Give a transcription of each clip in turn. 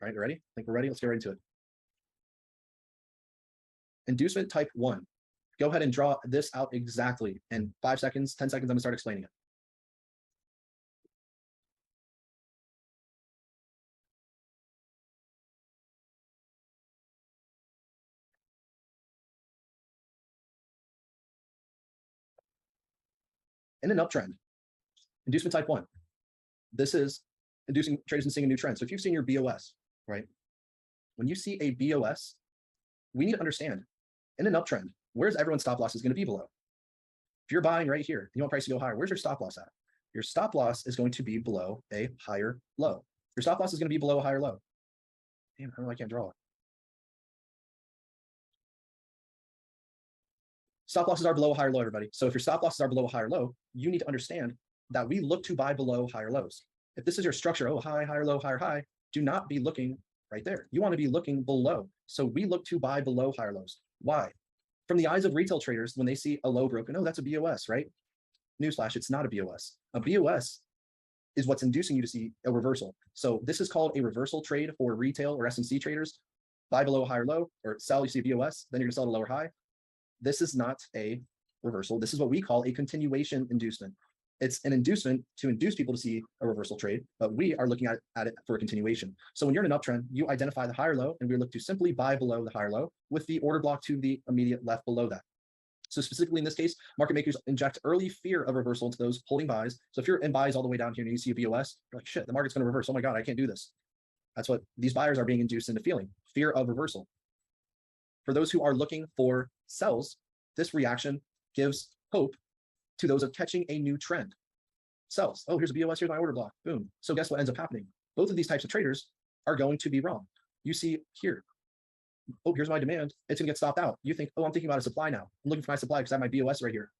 All right, ready? I think we're ready. Let's get right into it. Inducement type 1. Go ahead and draw this out exactly in 5 seconds, 10 seconds. I'm gonna start explaining it. In an uptrend, inducement type 1. This is inducing traders and seeing a new trend. So if you've seen your BOS, right? When you see a BOS, we need to understand in an uptrend, where's everyone's stop loss is going to be below. If you're buying right here, you want price to go higher, where's your stop loss at? Your stop loss is going to be below a higher low. Your stop loss is going to be below a higher low. Damn, I don't know, I can't draw it. Stop losses are below a higher low, everybody. So if your stop losses are below a higher low, you need to understand that we look to buy below higher lows. If this is your structure, oh, high, higher low, higher high, do not be looking right there. You want to be looking below. So we look to buy below higher lows. Why? From the eyes of retail traders, when they see a low broken, oh, that's a BOS, right? Newsflash, it's not a BOS. A BOS is what's inducing you to see a reversal. So this is called a reversal trade for retail or S&C traders. Buy below a higher low, or sell, you see a BOS, then you're gonna sell at a lower high. This is not a reversal. This is what we call a continuation inducement. It's an inducement to induce people to see a reversal trade, but we are looking at it for a continuation. So when you're in an uptrend, you identify the higher low, and we look to simply buy below the higher low with the order block to the immediate left below that. So specifically in this case, market makers inject early fear of reversal into those holding buys. So if you're in buys all the way down here and you see a BOS, you're like, shit, the market's going to reverse. Oh my God, I can't do this. That's what these buyers are being induced into feeling, fear of reversal. For those who are looking for sells, this reaction gives hope to those of catching a new trend. Sells, oh, here's a BOS, here's my order block, boom. So guess what ends up happening? Both of these types of traders are going to be wrong. You see here, oh, here's my demand, it's gonna get stopped out. You think, oh, I'm thinking about a supply now. I'm looking for my supply because I have my BOS right here.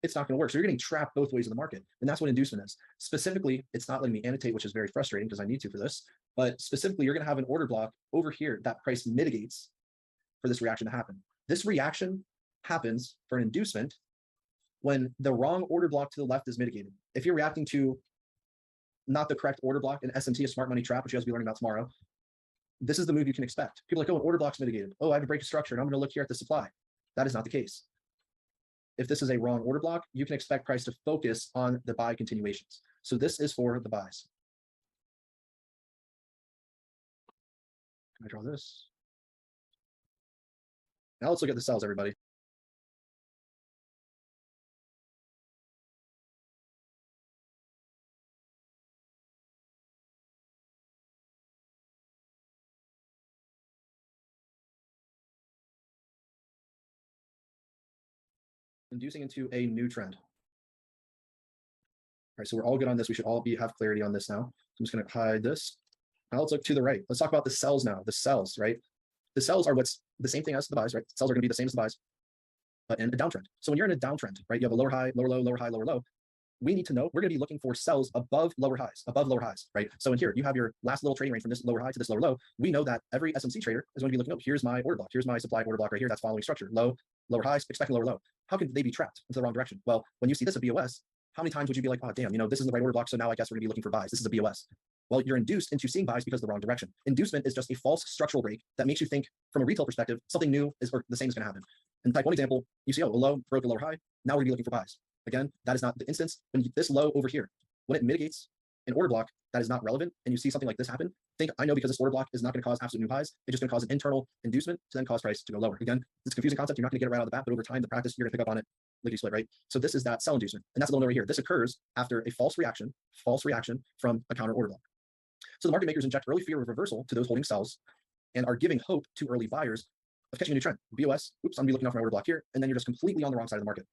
It's not gonna work. So you're getting trapped both ways in the market. And that's what inducement is. Specifically, it's not letting me annotate, which is very frustrating because I need to for this, but specifically, you're gonna have an order block over here that price mitigates for this reaction to happen. This reaction happens for an inducement when the wrong order block to the left is mitigated. If you're reacting to not the correct order block in SMT, a smart money trap, which you guys will be learning about tomorrow, this is the move you can expect. People are like, oh, an order block's mitigated. Oh, I have a break of structure and I'm going to look here at the supply. That is not the case. If this is a wrong order block, you can expect price to focus on the buy continuations. So this is for the buys. Can I draw this? Now let's look at the sells, everybody. Inducing into a new trend. All right, so we're all good on this. We should all have clarity on this now. I'm just going to hide this. Now let's look to the right. Let's talk about the sells now. The sells, right? The sells are what's the same thing as the buys, right? Sells are going to be the same as the buys, but in a downtrend. So when you're in a downtrend, right, you have a lower high, lower low, lower high, lower low. We need to know we're going to be looking for sells above lower highs, right? So in here, you have your last little trading range from this lower high to this lower low. We know that every SMC trader is going to be looking, oh, here's my order block. Here's my supply order block right here. That's following structure. Low, lower highs, expecting lower low. How can they be trapped into the wrong direction? Well, when you see this a BOS, how many times would you be like, oh, damn, this isn't the right order block. So now I guess we're going to be looking for buys. This is a BOS. Well, you're induced into seeing buys because of the wrong direction. Inducement is just a false structural break that makes you think from a retail perspective, something new is or the same is going to happen. In type 1 example, you see, oh, a low broke a lower high. Now we're going to be looking for buys. Again, that is not the instance. When this low over here, when it mitigates an order block that is not relevant, and you see something like this happen, think, I know because this order block is not going to cause absolute new highs, it's just going to cause an internal inducement to then cause price to go lower. Again, it's a confusing concept. You're not going to get it right out of the bat, but over time, the practice, you're going to pick up on it, lickety split, right? So this is that sell inducement, and that's the one over here. This occurs after a false reaction from a counter order block. So the market makers inject early fear of reversal to those holding sells and are giving hope to early buyers of catching a new trend. BOS, oops, I'm going to be looking off my order block here, and then you're just completely on the wrong side of the market.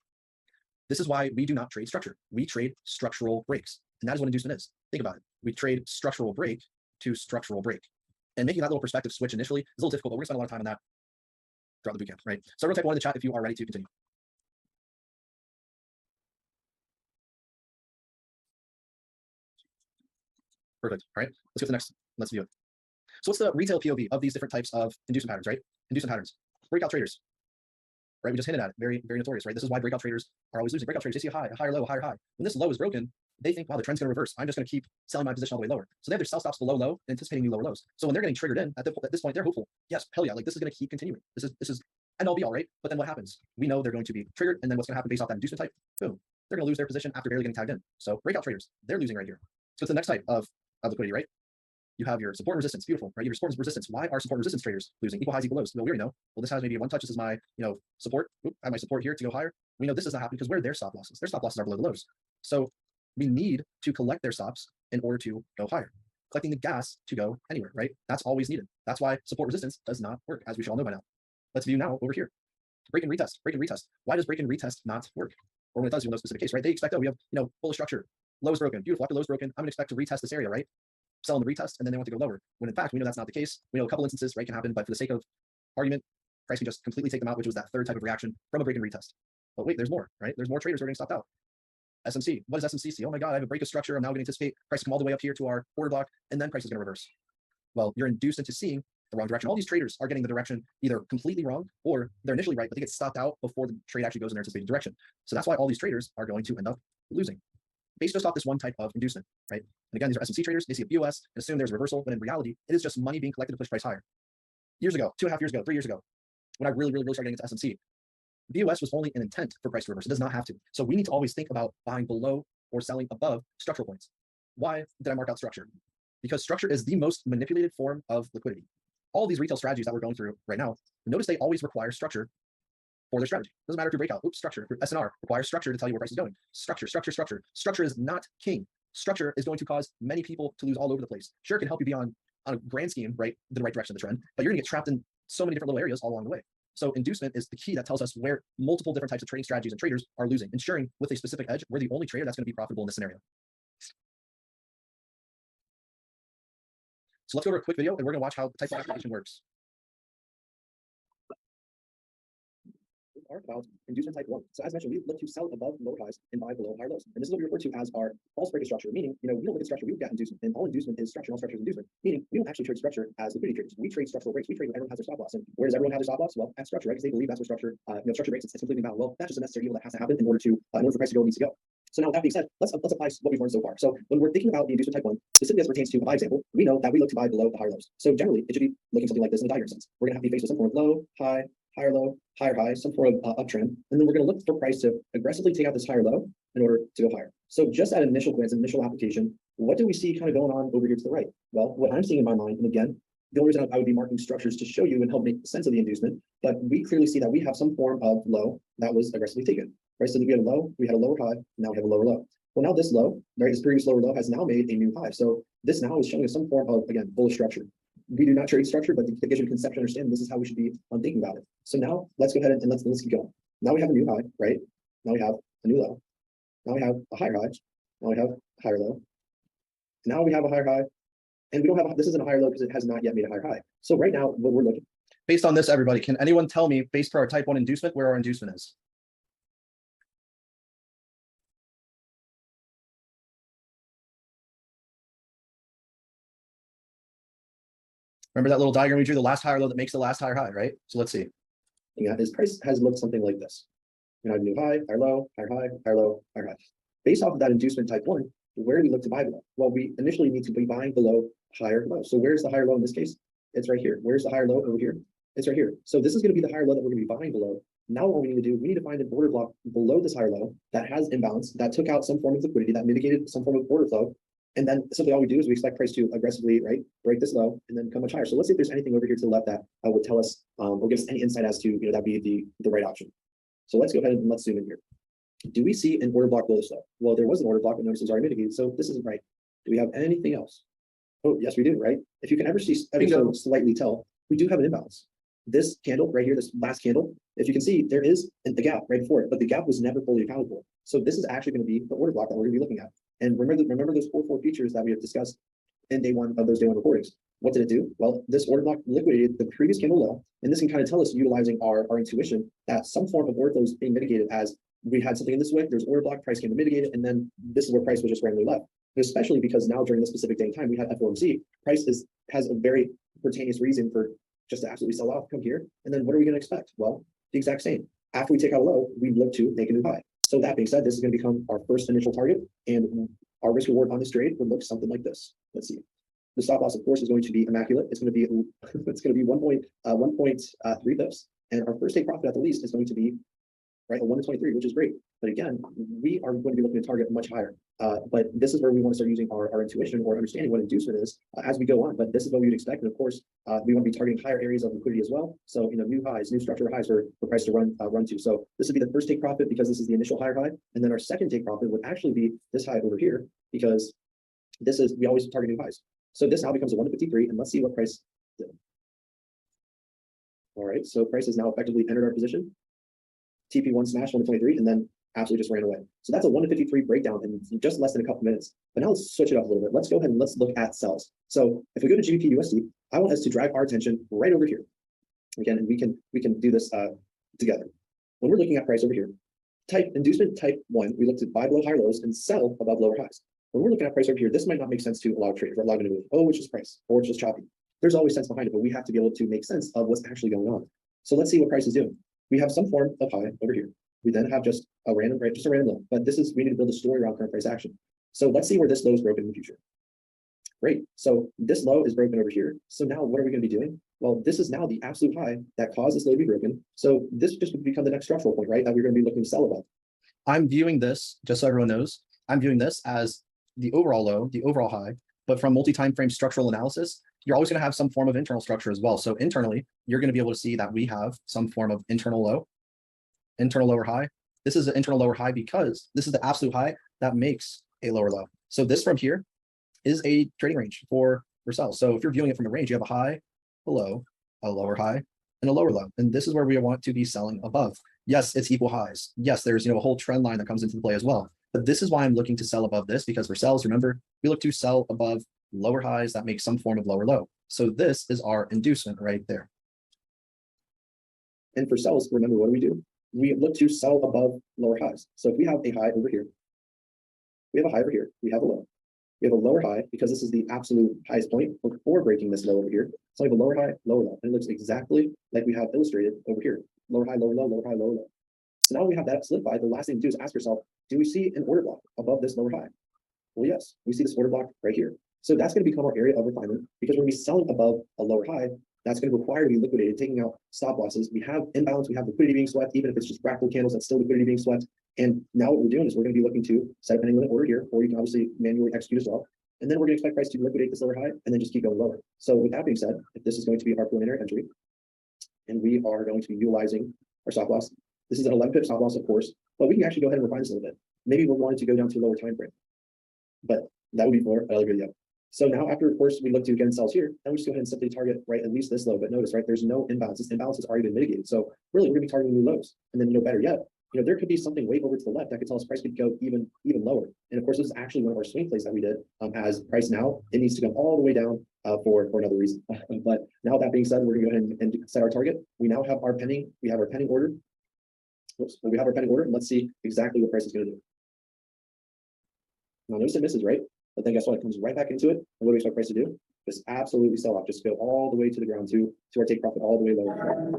This is why we do not trade structure. We trade structural breaks. And that is what inducement is. Think about it. We trade structural break to structural break. And making that little perspective switch initially is a little difficult, but we're going to spend a lot of time on that throughout the bootcamp, right? So everyone type 1 in the chat if you are ready to continue. Perfect. All right, let's go to the next. Let's view it. So what's the retail POV of these different types of inducement patterns, right? Inducement patterns. Breakout traders. Right, we just hinted at it, very, very notorious, right? This is why breakout traders are always losing. Breakout traders, they see a high, a higher low, a higher high. When this low is broken, they think, wow, the trend's going to reverse. I'm just going to keep selling my position all the way lower. So they have their sell stops below low, anticipating new lower lows. So when they're getting triggered in at this point, they're hopeful. Yes, hell yeah, like this is going to keep continuing. This is end all be all, right? But then what happens? We know they're going to be triggered, and then what's going to happen based off that inducement type? Boom, they're going to lose their position after barely getting tagged in. So breakout traders, they're losing right here. So it's the next type of liquidity, right? You have your support and resistance, beautiful, right? Your support and resistance. Why are support and resistance traders losing? Equal highs, equal lows. Well, we already know. Well, this has maybe one touch. This is my, support. Oop, I have my support here to go higher. We know this does not happen because where are their stop losses? Their stop losses are below the lows. So we need to collect their stops in order to go higher, collecting the gas to go anywhere, right? That's always needed. That's why support resistance does not work, as we should all know by now. Let's view now over here. Break and retest, break and retest. Why does break and retest not work? Or when it does, in no specific case, right? They expect, oh, we have, bullish structure, lows broken, beautiful. After lows broken, I'm gonna expect to retest this area, right? Sell in the retest, and then they want to go lower. When in fact, we know that's not the case. We know a couple instances, right, can happen, but for the sake of argument, price can just completely take them out, which was that third type of reaction from a break and retest. But wait, there's more, right? There's more traders who are getting stopped out. SMC, what does SMC see? Oh my God, I have a break of structure. I'm now going to anticipate price to come all the way up here to our order block, and then price is going to reverse. Well, you're induced into seeing the wrong direction. All these traders are getting the direction either completely wrong or they're initially right, but they get stopped out before the trade actually goes in their anticipated direction. So that's why all these traders are going to end up losing based just off this one type of inducement, right? And again, these are SMC traders. They see a POS and assume there's a reversal, when in reality, it is just money being collected to push price higher. Years ago, 2.5 years ago, 3 years ago, when I really started getting into SMC, BOS was only an intent for price to reverse. It does not have to. So we need to always think about buying below or selling above structural points. Why did I mark out structure? Because structure is the most manipulated form of liquidity. All these retail strategies that we're going through right now, notice they always require structure for their strategy. Doesn't matter if you break out, structure, SNR requires structure to tell you where price is going. Structure. Structure is not king. Structure is going to cause many people to lose all over the place. Sure, it can help you be on a grand scheme, right, the right direction of the trend, but you're gonna get trapped in so many different little areas all along the way. So inducement is the key that tells us where multiple different types of trading strategies and traders are losing, ensuring with a specific edge, we're the only trader that's going to be profitable in this scenario. So let's go over a quick video and we're going to watch how the type of application works. About inducement type 1. So as mentioned, we look to sell above lower highs and buy below higher lows. And this is what we refer to as our false break of structure, meaning, we don't look at structure, we look at inducement. And all inducement is structure, all structure is inducement, meaning we don't actually trade structure as liquidity traders. We trade structural breaks. We trade when everyone has their stop loss. And where does everyone have their stop loss? Well, at structure, right? Because they believe that's where structure, structure breaks, it's completely bound. Well, that's just a necessary evil that has to happen in order for price to go where it needs to go. So now with that being said, let's apply what we've learned so far. So when we're thinking about the inducement type 1, specifically as pertains to a buy example, we know that we look to buy below the higher lows. So generally, it should be looking something like this in the diagram sense. We're going to have to be faced with some form of low, high, higher low, higher high, some form of uptrend. And then we're going to look for price to aggressively take out this higher low in order to go higher. So just at initial glance, initial application, what do we see kind of going on over here to the right? Well, what I'm seeing in my mind, and again, the only reason I would be marking structures to show you and help make sense of the inducement, but we clearly see that we have some form of low that was aggressively taken, right? So we had a low, we had a lower high, now we have a lower low. Well, now this low, right, this previous lower low has now made a new high. So this now is showing us some form of, again, bullish structure. We do not trade structure, but it gives you a conception, understand this is how we should be thinking about it. So now let's go ahead and let's keep going. Now we have a new high, right? Now we have a new low. Now we have a higher high. Now we have a higher low. Now we have a higher high. And we don't have, this isn't a higher low because it has not yet made a higher high. So right now, what we're looking. Based on this, everybody, can anyone tell me, based per our type 1 inducement, where our inducement is? Remember that little diagram we drew, the last higher low that makes the last higher high, right? So let's see. Yeah, his price has looked something like this. You know, new high, higher low, higher high, higher low, higher high. Based off of that inducement type 1, where do we look to buy below? Well, we initially need to be buying below higher low. So where's the higher low in this case? It's right here. Where's the higher low over here? It's right here. So this is going to be the higher low that we're going to be buying below. Now what we need to do, we need to find an order block below this higher low that has imbalance, that took out some form of liquidity, that mitigated some form of order flow. And then simply all we do is we expect price to aggressively, right, break this low and then come much higher. So let's see if there's anything over here to the left that would tell us or give us any insight as to, that'd be the right option. So let's go ahead and let's zoom in here. Do we see an order block below this low? Well, there was an order block, but notice it was already mitigated. So this isn't right. Do we have anything else? Oh, yes, we do, right? If you can ever slightly tell, we do have an imbalance. This candle right here, this last candle, if you can see, there is the gap right before it, but the gap was never fully accounted for. So this is actually going to be the order block that we're going to be looking at. And remember those 4 features that we have discussed in day 1 of those day 1 recordings. What did it do? Well, this order block liquidated the previous candle low, and this can kind of tell us, utilizing our intuition, that some form of order flow is being mitigated as we had something in this way, there's order block, price came to mitigate it, and then this is where price was just randomly left. Especially because now during this specific day and time, we had FOMC, price has a very pertaneous reason for just to absolutely sell off, come here, and then what are we going to expect? Well, the exact same. After we take out a low, we look to make a new high. So that being said, this is going to become our first initial target, and our risk reward on this trade would look something like this. Let's see. The stop loss, of course, is going to be immaculate. It's going to be 1.3 pips, and our first take profit at the least is going to be right a 1 to 23, which is great. But again, we are going to be looking to target much higher. But this is where we want to start using our intuition or understanding what inducement is as we go on. But this is what we would expect, and of course, we want to be targeting higher areas of liquidity as well. So new highs, new structural highs for price to run to. So this would be the first take profit because this is the initial higher high, and then our second take profit would actually be this high over here because this is we always target new highs. So this now becomes a 1 to 53, and let's see what price did. All right, so price has now effectively entered our position. TP1 smash 1 to 23, and then absolutely just ran away. So that's a 1 to 53 breakdown in just less than a couple minutes. But now let's switch it up a little bit. Let's go ahead and let's look at sells. So if we go to GBP USD, I want us to drive our attention right over here. Again, and we can do this together. When we're looking at price over here, type inducement type 1, we look to buy below higher lows and sell above lower highs. When we're looking at price over here, this might not make sense to a lot of traders. We're allowed to move, oh, which is price, or it's just choppy. There's always sense behind it, but we have to be able to make sense of what's actually going on. So let's see what price is doing. We have some form of high over here. We then have just a random low, but we need to build a story around current price action. So let's see where this low is broken in the future. Great. So this low is broken over here. So now what are we going to be doing? Well, this is now the absolute high that caused this low to be broken. So this just would become the next structural point, right? That we're going to be looking to sell above. I'm viewing this, just so everyone knows, I'm viewing this as the overall low, the overall high, but from multi-time frame structural analysis, you're always going to have some form of internal structure as well. So internally, you're going to be able to see that we have some form of internal low, internal lower high. This is an internal lower high because this is the absolute high that makes a lower low. So this from here is a trading range for sells. So if you're viewing it from a range, you have a high, a low, a lower high, and a lower low. And this is where we want to be selling above. Yes, it's equal highs. Yes, there's a whole trend line that comes into play as well. But this is why I'm looking to sell above this, because for sells, remember, we look to sell above lower highs that make some form of lower low. So this is our inducement right there. And for sells, remember, what do? We look to sell above lower highs. So if we have a high over here, we have a high over here, we have a low. We have a lower high because this is the absolute highest point before breaking this low over here. So we have a lower high, lower low, and it looks exactly like we have illustrated over here. Lower high, lower low, lower high, lower low. So now we have that solidified. The last thing to do is ask yourself, do we see an order block above this lower high? Well, yes, we see this order block right here. So that's going to become our area of refinement because we're going to be selling above a lower high. That's going to require to be liquidated, taking out stop losses. We have imbalance, we have liquidity being swept, even if it's just fractal candles, that's still liquidity being swept. And now what we're doing is we're going to be looking to set a pending limit order here, or you can obviously manually execute as well. And then we're going to expect price to liquidate this lower high and then just keep going lower. So with that being said, if this is going to be our preliminary entry, and we are going to be utilizing our stop loss, this is an 11 pip stop loss, of course, but we can actually go ahead and refine this a little bit. Maybe we're wanting to go down to a lower time frame, but that would be for another video. So now after, of course, we look to again sells here, and we just go ahead and simply target right at least this low. But notice, right, there's no imbalance. This imbalance has already been mitigated. So really, we're going to be targeting new lows. And then better yet, there could be something way over to the left that could tell us price could go even lower. And of course, this is actually one of our swing plays that we did. As price now, it needs to come all the way down for another reason. But now that being said, we're going to go ahead and set our target. We now have our pending. We have our pending order. Oops, we have our pending order, and let's see exactly what price is going to do. Now notice it misses, right? But then guess what? It comes right back into it. And what do we expect price to do? Just absolutely sell off. Just go all the way to the ground to our take profit all the way lower.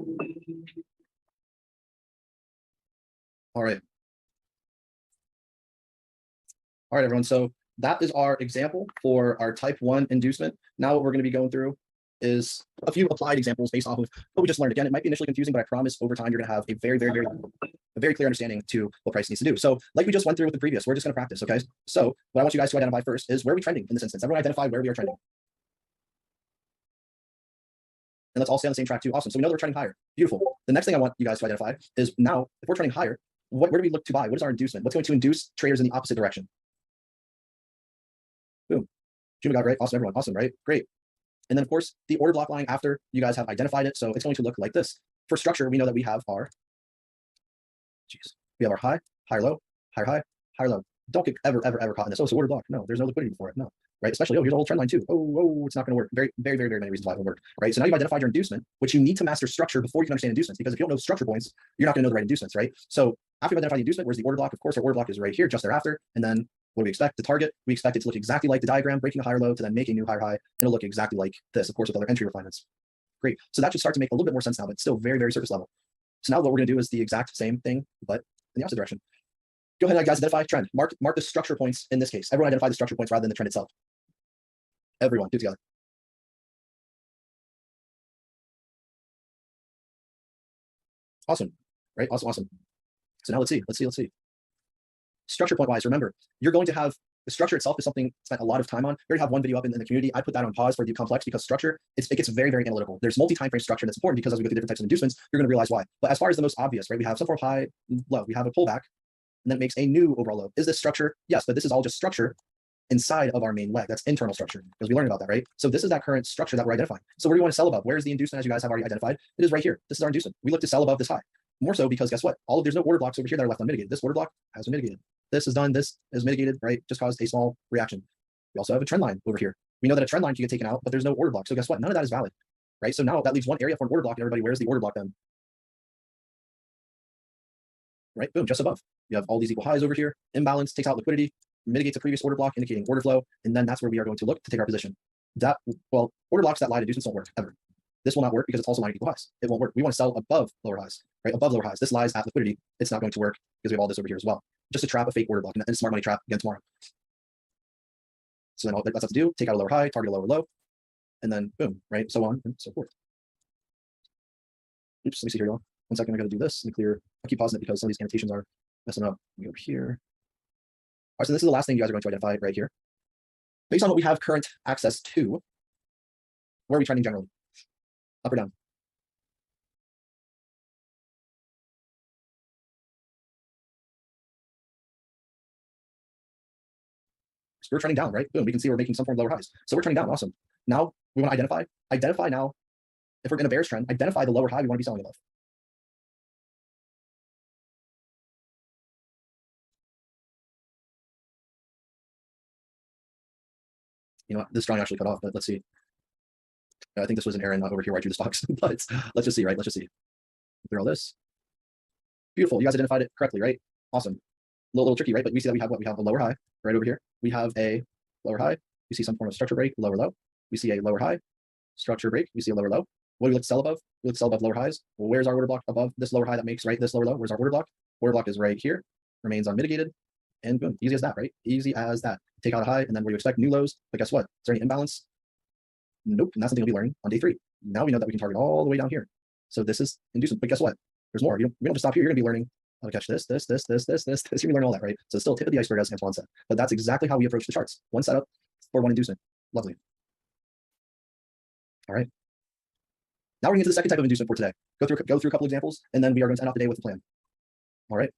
All right. All right, everyone. So that is our example for our type 1 inducement. Now what we're going to be going through is a few applied examples based off of what we just learned. Again, it might be initially confusing, but I promise over time you're going to have a very clear understanding to what price needs to do. So like we just went through with the previous, we're just going to practice, okay? So what I want you guys to identify first is where are we trending in this instance? Everyone identify where we are trending. And let's all stay on the same track too. Awesome. So we know that we're trending higher. Beautiful. The next thing I want you guys to identify is now, if we're trending higher, where do we look to buy? What is our inducement? What's going to induce traders in the opposite direction? Boom. Juma got right. Awesome, everyone. Awesome, right? Great. And then, of course, the order block line after you guys have identified it. So it's going to look like this. For structure, we know that we have our, we have our high, higher low, higher high, higher low. Don't get ever caught in this. Oh, so order block. No, there's no liquidity before it. No, right? Especially, here's a whole trend line too. Oh, it's not going to work. Very many reasons why it won't work, right? So now you've identified your inducement, which you need to master structure before you can understand inducements, because if you don't know structure points, you're not going to know the right inducements, right? So after you've identified the inducement, where's the order block? Of course, our order block is right here, just thereafter. And then what do we expect? The target, we expect it to look exactly like the diagram, breaking a higher low to then make a new higher high. It'll look exactly like this, of course, with other entry refinements. Great. So that should start to make a little bit more sense now, but still very surface level. So now what we're going to do is the exact same thing, but in the opposite direction. Go ahead and guys identify trend. Mark the structure points in this case. Everyone identify the structure points rather than the trend itself. Everyone, do it together. Awesome, right? Awesome. So now let's see. Structure point wise, remember, you're going to have the structure itself is something spent a lot of time on. We already have one video up in the community. I put that on pause for the complex because structure, it gets very, very analytical. There's multi-time frame structure that's important because as we go through different types of inducements, you're going to realize why. But as far as the most obvious, right, we have S04L high, low. We have a pullback, and then it makes a new overall low. Is this structure? Yes, but this is all just structure inside of our main leg. That's internal structure because we learned about that, right? So this is that current structure that we're identifying. So where do you want to sell above? Where's the inducement as you guys have already identified? It is right here. This is our inducement. We look to sell above this high. More so because guess what? There's no order blocks over here that are left unmitigated. This order block has been mitigated. This is done. This is mitigated, right? Just caused a small reaction. We also have a trend line over here. We know that a trend line can get taken out, but there's no order block. So guess what? None of that is valid, right? So now that leaves one area for an order block. And everybody, where's the order block then? Right? Boom, just above. You have all these equal highs over here. Imbalance takes out liquidity, mitigates a previous order block, indicating order flow. And then that's where we are going to look to take our position. Order blocks that lie to inducements don't work ever. This will not work because it's also lying equal highs. It won't work. We want to sell above lower highs, right? Above lower highs. This lies at liquidity. It's not going to work because we have all this over here as well. Just to trap a fake order block and a smart money trap again tomorrow. So then all that's have to do, take out a lower high, target a lower low, and then boom, right? So on and so forth. Oops, let me see here, y'all. 1 second, I gotta do this and clear. I keep pausing it because some of these annotations are messing up. Over here. All right, so this is the last thing you guys are going to identify right here. Based on what we have current access to, where are we trending generally? Up or down? So we're trending down, right? Boom, we can see we're making some form of lower highs. So we're trending down, awesome. Now we want to identify now, if we're in a bearish trend, identify the lower high we want to be selling above. You know what, this drawing actually cut off, but let's see. I think this was an error not over here where I drew the stocks, but let's just see, right? Let's just see. Clear all this. Beautiful, you guys identified it correctly, right? Awesome. A little tricky, right? But we see that we have what? We have a lower high right over here. We have a lower high. We see some form of structure break, lower low. We see a lower high, structure break. We see a lower low. What do we look to sell above? We look to sell above lower highs. Well, where's our order block above this lower high that makes, right, this lower low? Where's our order block? Order block is right here, remains unmitigated, and boom, easy as that, right? Easy as that. Take out a high, and then where you expect new lows. But guess what? Is there any imbalance? Nope, and that's something we'll be learning on day 3. Now we know that we can target all the way down here. So this is inducement, but guess what? There's more. We don't just stop here. You're gonna be learning how to catch this. You're gonna learn all that, right? So it's still tip of the iceberg as Antoine said. But that's exactly how we approach the charts. One setup for one inducement. Lovely. All right. Now we're going to the second type of inducement for today. Go through a couple examples, and then we are going to end off the day with a plan. All right.